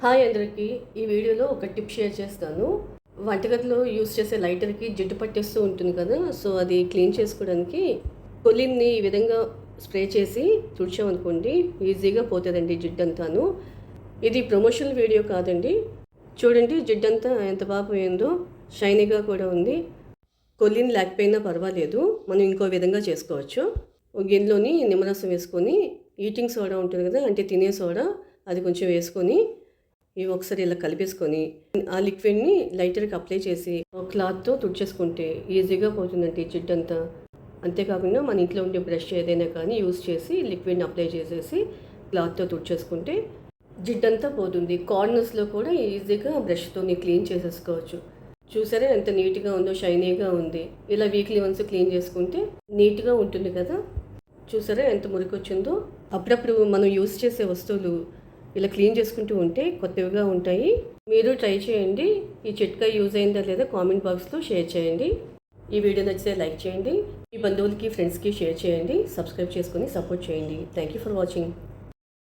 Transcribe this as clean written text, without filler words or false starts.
Hi అందరికీ. ఈ వీడియోలో ఒక టిప్ షేర్ చేస్తాను. వంటగదిలో యూస్ చేసే లైటర్కి జిడ్డు పట్టేస్తూ ఉంటుంది కదా, సో అది క్లీన్ చేసుకోవడానికి కొలిన్ని ఈ విధంగా స్ప్రే చేసి తుడిచామనుకోండి, ఈజీగా పోతుందండి జిడ్డంతాను. ఇది ప్రమోషనల్ వీడియో కాదండి. చూడండి జిడ్డంతా ఎంత బాగా పోయిందో, షైనీగా కూడా ఉంది. కొలిన్ లేకపోయినా పర్వాలేదు, మనం ఇంకో విధంగా చేసుకోవచ్చు. ఒక గిన్నెలోని నిమ్మరసం వేసుకొని, ఈటింగ్ సోడా ఉంటుంది కదా, అంటే తినే సోడా, అది కొంచెం వేసుకొని ఇవి ఒకసారి ఇలా కలిపేసుకొని ఆ లిక్విడ్ని లైటర్కి అప్లై చేసి ఒక క్లాత్తో తుడిచేసుకుంటే ఈజీగా పోతుందండి జిడ్డంతా. అంతేకాకుండా మన ఇంట్లో ఉండే బ్రష్ ఏదైనా కానీ యూస్ చేసి లిక్విడ్ని అప్లై చేసేసి క్లాత్తో తుడిచేసుకుంటే జిడ్డంతా పోతుంది. కార్నర్స్లో కూడా ఈజీగా బ్రష్తో క్లీన్ చేసేసుకోవచ్చు. చూసారా ఎంత నీట్గా ఉందో, షైనీగా ఉంది. ఇలా వీక్లీ వన్స్ క్లీన్ చేసుకుంటే నీట్గా ఉంటుంది కదా. చూసారా ఎంత మురికి వచ్చిందో. అప్పుడప్పుడు మనం యూస్ చేసే వస్తువులు ఇలా క్లీన్ చేసుకుంటూ ఉంటే కొత్తవిగా ఉంటాయి. మీరు ట్రై చేయండి. ఈ చిట్కా యూజ్ అయిందా లేదా కామెంట్ బాక్స్లో షేర్ చేయండి. ఈ వీడియో నచ్చితే లైక్ చేయండి. మీ బంధువులకి, ఫ్రెండ్స్కి షేర్ చేయండి. సబ్స్క్రైబ్ చేసుకొని సపోర్ట్ చేయండి. Thank you for watching.